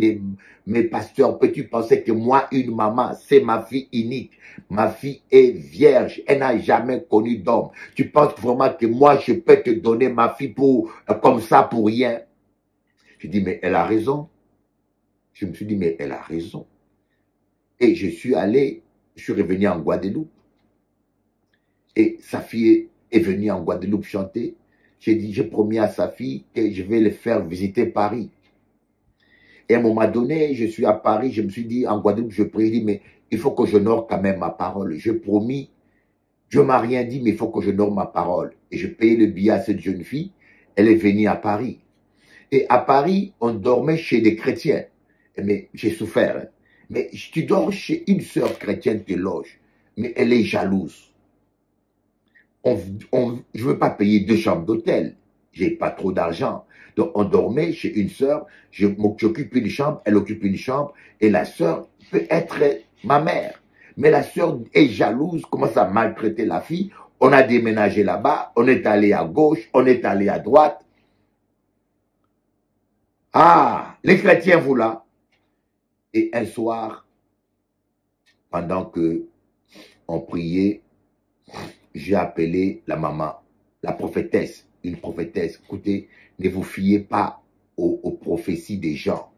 mais pasteur, peux-tu penser que moi, une maman, c'est ma fille unique. Ma fille est vierge. Elle n'a jamais connu d'homme. Tu penses vraiment que moi, je peux te donner ma fille comme ça pour rien? Je dis, mais elle a raison. Je me suis dit, mais elle a raison. Et je suis revenu en Guadeloupe. Et sa fille est venue en Guadeloupe chanter. J'ai promis à sa fille que je vais le faire visiter Paris. Et à un moment donné, je suis à Paris, je me suis dit, en Guadeloupe, je prie, je dis, mais il faut que j'honore quand même ma parole. Je promis, Dieu m'a rien dit, mais il faut que j'honore ma parole. Et je payais le billet à cette jeune fille. Elle est venue à Paris. Et à Paris, on dormait chez des chrétiens. Mais j'ai souffert. Hein. Mais tu dors chez une sœur chrétienne, te loge. Mais elle est jalouse. Je ne veux pas payer 2 chambres d'hôtel. J'ai pas trop d'argent. Donc, on dormait chez une sœur. J'occupe une chambre, elle occupe une chambre. Et la sœur peut être ma mère. Mais la sœur est jalouse, commence à maltraiter la fille. On a déménagé là-bas. On est allé à gauche, on est allé à droite. Ah, les chrétiens, vous là. Et un soir, pendant que on priait, j'ai appelé la maman, la prophétesse, une prophétesse. Écoutez, ne vous fiez pas aux prophéties des gens.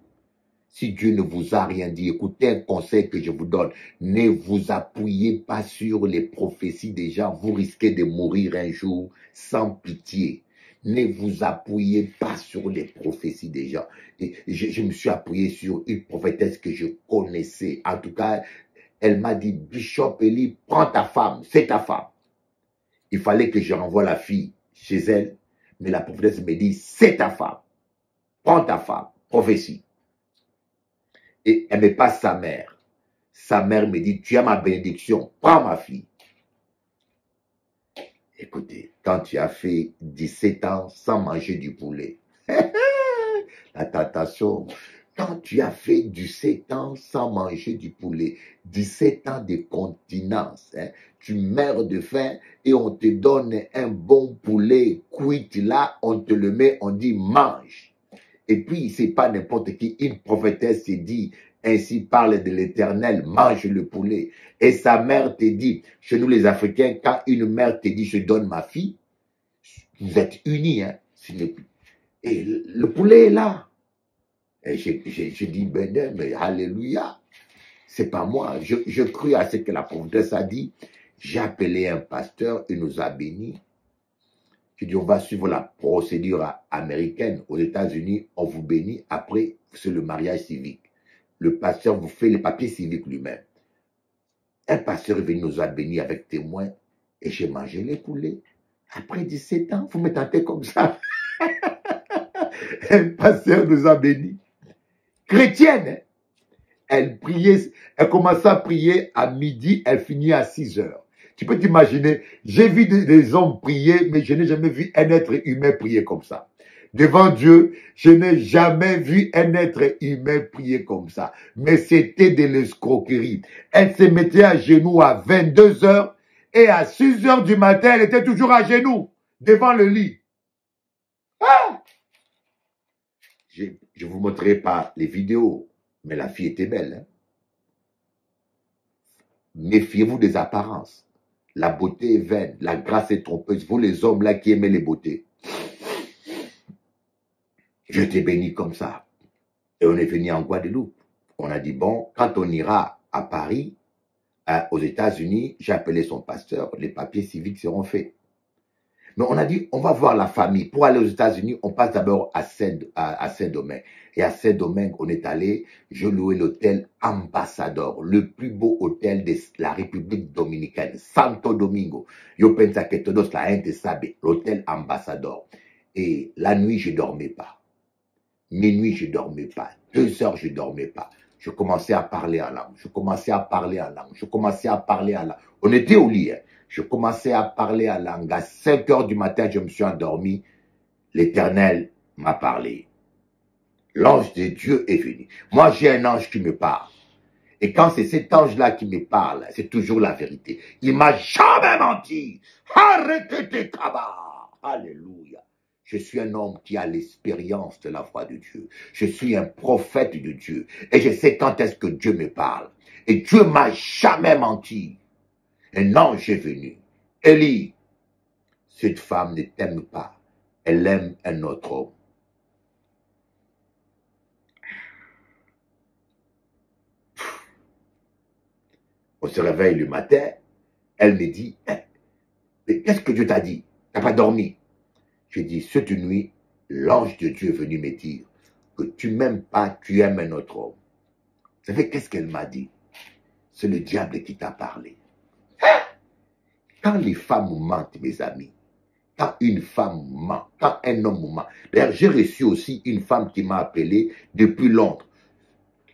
Si Dieu ne vous a rien dit, écoutez un conseil que je vous donne. Ne vous appuyez pas sur les prophéties des gens. Vous risquez de mourir un jour sans pitié. Ne vous appuyez pas sur les prophéties des gens. Et je me suis appuyé sur une prophétesse que je connaissais. En tout cas, elle m'a dit, Bishop Eli, prends ta femme, c'est ta femme. Il fallait que je renvoie la fille chez elle, mais la prophétesse me dit, c'est ta femme. Prends ta femme, prophétie. Et elle me passe sa mère. Sa mère me dit, tu as ma bénédiction, prends ma fille. Écoutez, quand tu as fait 17 ans sans manger du poulet, la tentation, quand tu as fait 17 ans sans manger du poulet, 17 ans de continence, hein, tu meurs de faim et on te donne un bon poulet cuit là, on te le met, on dit mange. Et puis, c'est pas n'importe qui, une prophétesse s'est dit, ainsi parle de l'Éternel, mange le poulet. Et sa mère te dit, chez nous les Africains, quand une mère te dit, je donne ma fille, vous êtes unis, hein. Et le poulet est là. Et j'ai dit, ben, mais alléluia. C'est pas moi. Je crus à ce que la prophétesse a dit. J'ai appelé un pasteur, il nous a bénis. Je dis, on va suivre la procédure américaine. Aux États-Unis, on vous bénit. Après, c'est le mariage civique. Le pasteur vous fait les papiers civiques lui-même. Un pasteur est venu nous a bénis avec témoin et j'ai mangé les poulets. Après 17 ans, vous me tentez comme ça. Un pasteur nous a bénis. Chrétienne, elle priait, elle commençait à prier à midi, elle finit à 6 heures. Tu peux t'imaginer, j'ai vu des hommes prier, mais je n'ai jamais vu un être humain prier comme ça. Devant Dieu, je n'ai jamais vu un être humain prier comme ça. Mais c'était de l'escroquerie. Elle se mettait à genoux à 22 heures et à 6 heures du matin, elle était toujours à genoux devant le lit. Ah! Je ne vous montrerai pas les vidéos, mais la fille était belle. Hein? méfiez-vous des apparences. La beauté est vaine, la grâce est trompeuse. Vous les hommes là qui aimez les beautés. Je t'ai béni comme ça. Et on est venu en Guadeloupe. On a dit, bon, quand on ira à Paris, aux États-Unis, j'ai appelé son pasteur, les papiers civiques seront faits. Mais on a dit, on va voir la famille. Pour aller aux États-Unis, on passe d'abord à Saint-Domingue. Et à Saint-Domingue, on est allé, je louais l'hôtel Ambassador, le plus beau hôtel de la République dominicaine, Santo Domingo. Yo pensa que todos la gente sabe, l'hôtel Ambassador. Et la nuit, je ne dormais pas. Minuit, je ne dormais pas. 2 heures, je ne dormais pas. Je commençais à parler en langue. Je commençais à parler en langue. Je commençais à parler en langue. On était au lit. Hein. Je commençais à parler en langue. À 5 heures du matin, je me suis endormi. L'Éternel m'a parlé. L'ange de Dieu est venu. Moi, j'ai un ange qui me parle. Et quand c'est cet ange-là qui me parle, c'est toujours la vérité. Il m'a jamais menti. Arrêtez kaba. Alléluia. Je suis un homme qui a l'expérience de la voix de Dieu. Je suis un prophète de Dieu. Et je sais quand est-ce que Dieu me parle. Et Dieu m'a jamais menti. Un ange est venu. Élie, cette femme ne t'aime pas. Elle aime un autre homme. On se réveille le matin. Elle me dit, mais qu'est-ce que Dieu t'a dit? Tu n'as pas dormi? Je dis, cette nuit, l'ange de Dieu est venu me dire que tu m'aimes pas, tu aimes un autre homme. Vous savez qu'est-ce qu'elle m'a dit? C'est le diable qui t'a parlé. Quand les femmes mentent, mes amis, quand une femme ment, quand un homme ment. D'ailleurs, j'ai reçu aussi une femme qui m'a appelé depuis Londres.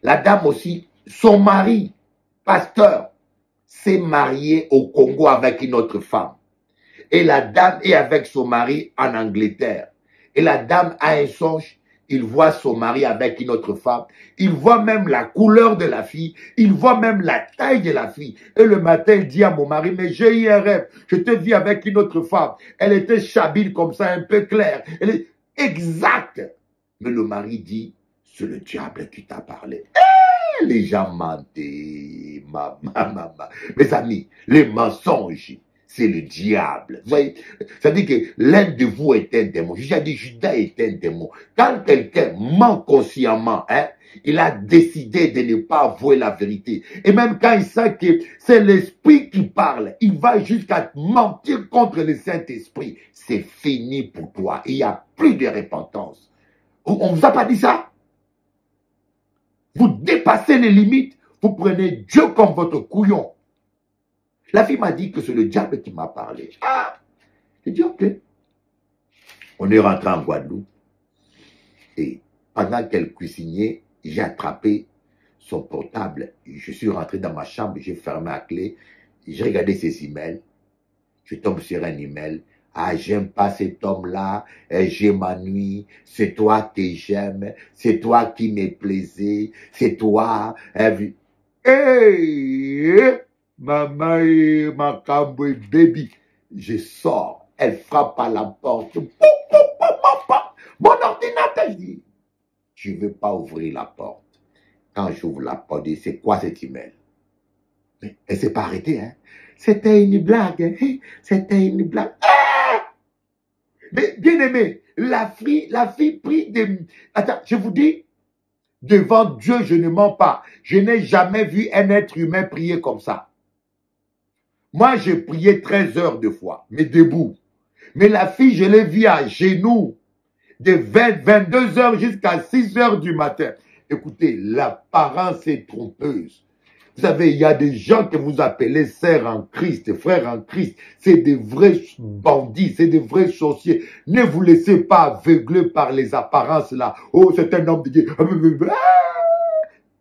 La dame aussi, son mari, pasteur, s'est marié au Congo avec une autre femme. Et la dame est avec son mari en Angleterre. Et la dame a un songe, il voit son mari avec une autre femme. Il voit même la couleur de la fille. Il voit même la taille de la fille. Et le matin, il dit à mon mari, mais j'ai eu un rêve. Je te vis avec une autre femme. Elle était chabine comme ça, un peu claire. Elle est exacte. Mais le mari dit, c'est le diable qui t'a parlé. Les gens mentaient. Mes amis, les mensonges. C'est le diable. Vous voyez, ça veut dire que l'un de vous est un démon. J'ai dit, Judas est un démon. Quand quelqu'un ment consciemment, hein, il a décidé de ne pas avouer la vérité. Et même quand il sait que c'est l'esprit qui parle, il va jusqu'à mentir contre le Saint-Esprit. C'est fini pour toi. Il n'y a plus de repentance. On ne vous a pas dit ça? Vous dépassez les limites. Vous prenez Dieu comme votre couillon. La fille m'a dit que c'est le diable qui m'a parlé. Ah! J'ai dit, ok. On est rentré en Guadeloupe. Et pendant qu'elle cuisinait, j'ai attrapé son portable. Je suis rentré dans ma chambre, j'ai fermé la clé. J'ai regardé ses emails. Je tombe sur un email. Ah, j'aime pas cet homme-là. Je m'ennuie. C'est toi que j'aime. C'est toi qui me plaisait. C'est toi. Hey! Maman et ma cambo baby. Je sors. Elle frappe à la porte. Mon ordinateur, je dis. Je ne veux pas ouvrir la porte. Quand j'ouvre la porte, je dis, c'est quoi cet email? Mais elle ne s'est pas arrêtée. Hein? C'était une blague. Hein? C'était une blague. Ah! Mais bien aimé, la fille prie de... Attends, je vous dis, devant Dieu, je ne mens pas. Je n'ai jamais vu un être humain prier comme ça. Moi, j'ai prié 13 heures de fois, mais debout. Mais la fille, je l'ai vue à genoux, de 22 heures jusqu'à 6 heures du matin. Écoutez, l'apparence est trompeuse. Vous savez, il y a des gens que vous appelez sœurs en Christ, frères en Christ. C'est des vrais bandits, c'est des vrais sorciers. Ne vous laissez pas aveugler par les apparences là. Oh, c'est un homme de Dieu.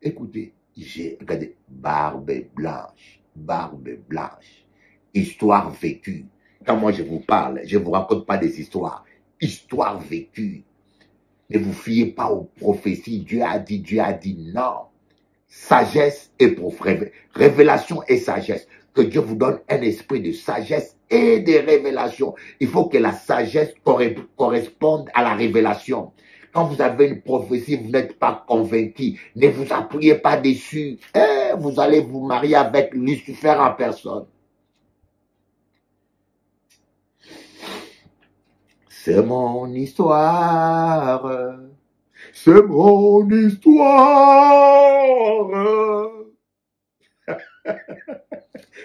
Écoutez, j'ai regardé, barbe blanche, histoire vécue. Quand moi je vous parle, je ne vous raconte pas des histoires. Histoire vécue. Ne vous fiez pas aux prophéties. Dieu a dit non. Sagesse et révélation et sagesse. Que Dieu vous donne un esprit de sagesse et de révélation. Il faut que la sagesse corresponde à la révélation. Quand vous avez une prophétie, vous n'êtes pas convaincu. Ne vous appuyez pas dessus. Vous allez vous marier avec Lucifer en personne. C'est mon histoire. C'est mon histoire.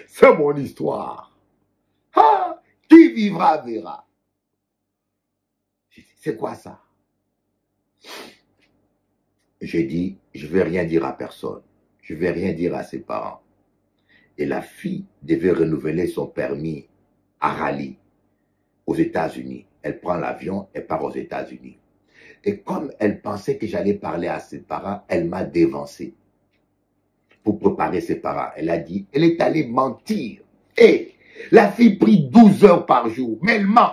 C'est mon histoire. Ah, qui vivra verra. C'est quoi ça? J'ai dit, je ne vais rien dire à personne. Je ne vais rien dire à ses parents. Et la fille devait renouveler son permis à Raleigh, aux États-Unis. Elle prend l'avion et part aux États-Unis. Et comme elle pensait que j'allais parler à ses parents, elle m'a dévancé pour préparer ses parents. Elle a dit, elle est allée mentir. Et la fille prie 12 heures par jour, mais elle ment.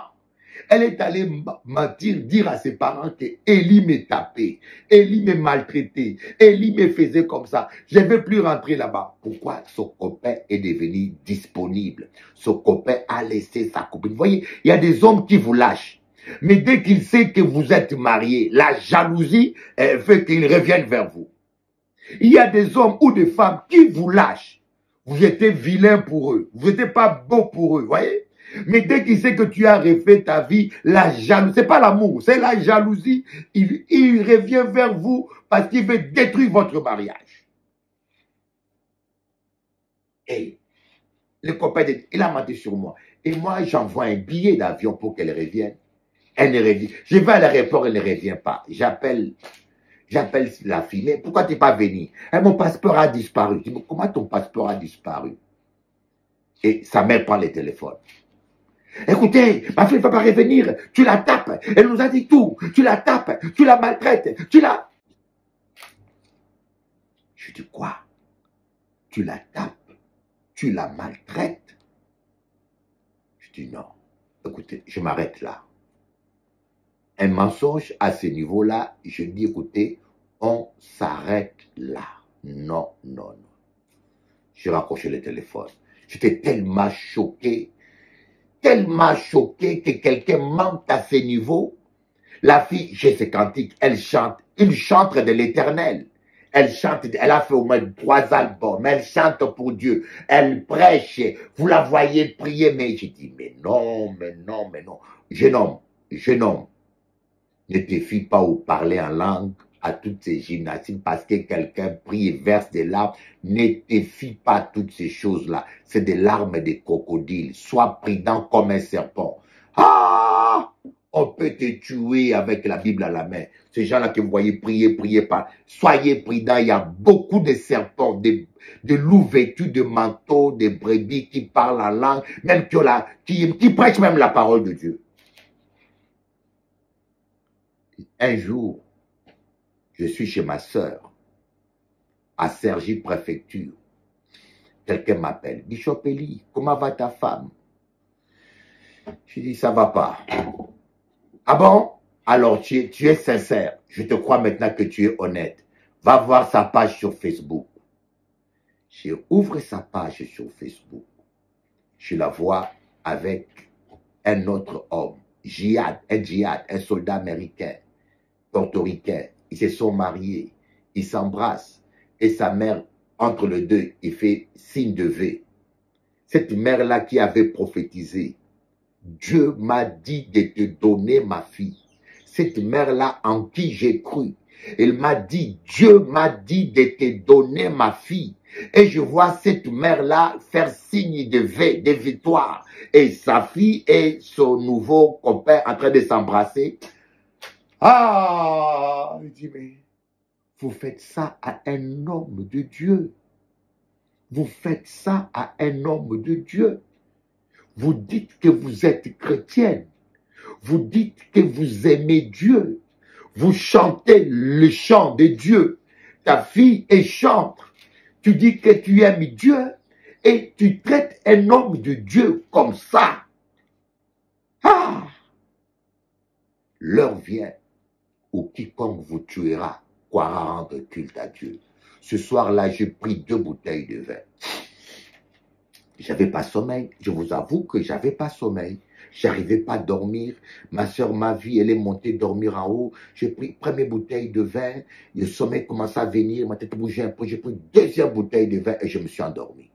Elle est allée mentir, dire à ses parents que Élie m'a tapé, Élie m'a maltraité, Élie me faisait comme ça. Je ne veux plus rentrer là-bas. Pourquoi? Son copain est devenu disponible. Son copain a laissé sa copine. Vous voyez, il y a des hommes qui vous lâchent. Mais dès qu'il sait que vous êtes mariés, la jalousie fait qu'il revienne vers vous. Il y a des hommes ou des femmes qui vous lâchent. Vous êtes vilain pour eux. Vous n'êtes pas beau pour eux. Vous voyez? Mais dès qu'il sait que tu as refait ta vie, la jalousie, c'est pas l'amour, c'est la jalousie. Il revient vers vous parce qu'il veut détruire votre mariage. Et le copain, il a menti sur moi. Et moi, j'envoie un billet d'avion pour qu'elle revienne. Elle ne revient. Je vais à l'aéroport, elle ne revient pas. J'appelle la fille, mais pourquoi tu n'es pas venue? Mon passeport a disparu. Je dis, mais comment ton passeport a disparu? Et sa mère prend le téléphone. Écoutez, ma fille ne va pas revenir. Tu la tapes. Elle nous a dit tout. Tu la tapes. Tu la maltraites. Tu la... Je dis quoi? Tu la tapes. Tu la maltraites. Je dis non. Écoutez, je m'arrête là. Un mensonge à ce niveau-là, je dis écoutez, on s'arrête là. Non, non, non. J'ai raccroché le téléphone. J'étais tellement choqué que quelqu'un mente à ce niveau. La fille, j'ai ses cantiques, elle chante, une chantre de l'éternel. Elle chante, elle a fait au moins 3 albums, elle chante pour Dieu, elle prêche, vous la voyez prier, mais j'ai dit, mais non, mais non, mais non. Jeune homme, ne te fie pas au parler en langue à toutes ces gymnastiques parce que quelqu'un prie et verse des larmes. Ne te fie pas à toutes ces choses-là. C'est des larmes de crocodile. Sois prudent comme un serpent. Ah! On peut te tuer avec la Bible à la main. Ces gens-là que vous voyez prier, priez pas. Soyez prudents. Il y a beaucoup de serpents, de loups vêtus de manteaux, de brebis qui parlent en langue, même qui prêchent même la parole de Dieu. Un jour, je suis chez ma sœur, à Cergy préfecture. Quelqu'un m'appelle. Bishop Eli, comment va ta femme? Je dis, ça va pas. Ah bon? Alors tu es sincère. Je te crois maintenant que tu es honnête. Va voir sa page sur Facebook. Je ouvre sa page sur Facebook. Je la vois avec un autre homme. Un soldat américain, portoricain. Ils se sont mariés. Ils s'embrassent. Et sa mère, entre les deux, il fait signe de V. Cette mère-là qui avait prophétisé, Dieu m'a dit de te donner ma fille. Cette mère-là en qui j'ai cru, elle m'a dit, Dieu m'a dit de te donner ma fille. Et je vois cette mère-là faire signe de victoire. Et sa fille et son nouveau copain en train de s'embrasser. Ah, il dit, mais vous faites ça à un homme de Dieu. Vous faites ça à un homme de Dieu. Vous dites que vous êtes chrétienne. Vous dites que vous aimez Dieu. Vous chantez le chant de Dieu. Ta fille est chantre. Tu dis que tu aimes Dieu et tu traites un homme de Dieu comme ça. Ah! L'heure vient où quiconque vous tuera croira rendre culte à Dieu. Ce soir-là, j'ai pris 2 bouteilles de vin. J'avais pas sommeil. Je vous avoue que j'avais pas sommeil. J'arrivais pas à dormir. Ma soeur, ma vie, elle est montée dormir en haut. J'ai pris première bouteille de vin. Le sommeil commençait à venir. Ma tête bougeait un peu. J'ai pris deuxième bouteille de vin et je me suis endormi.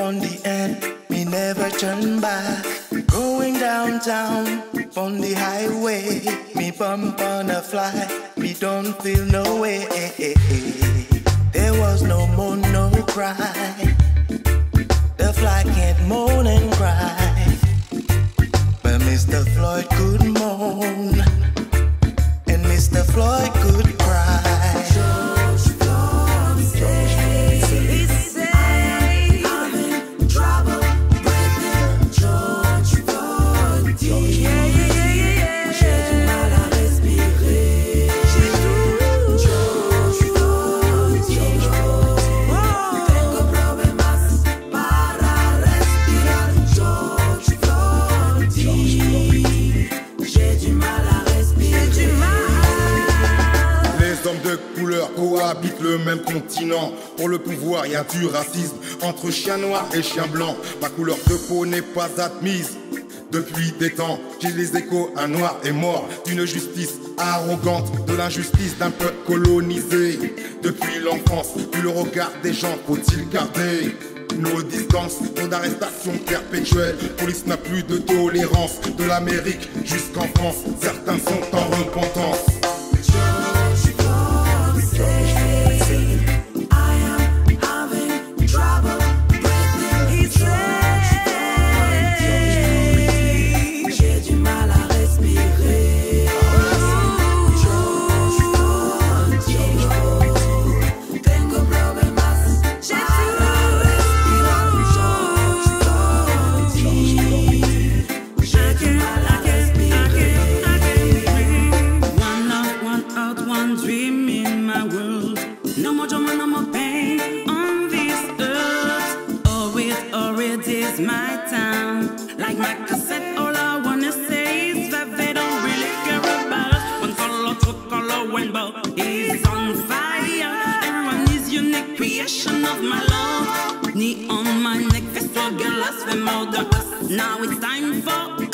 On the end, me never turn back. Going downtown on the highway, me bump on a fly, me don't feel no way. There was no moan, no cry. The fly can't moan and cry, but Mr. Floyd could moan, and Mr. Floyd could cry.
Cohabitent le même continent. Pour le pouvoir, il y a du racisme entre chien noir et chien blanc. Ma couleur de peau n'est pas admise. Depuis des temps, j'ai les échos, un noir est mort d'une justice arrogante, de l'injustice d'un peuple colonisé. Depuis l'enfance, vu le regard des gens, faut-il garder nos distances, trop d'arrestations perpétuelles. Police n'a plus de tolérance, de l'Amérique jusqu'en France, certains sont en repentance.
Now it's time for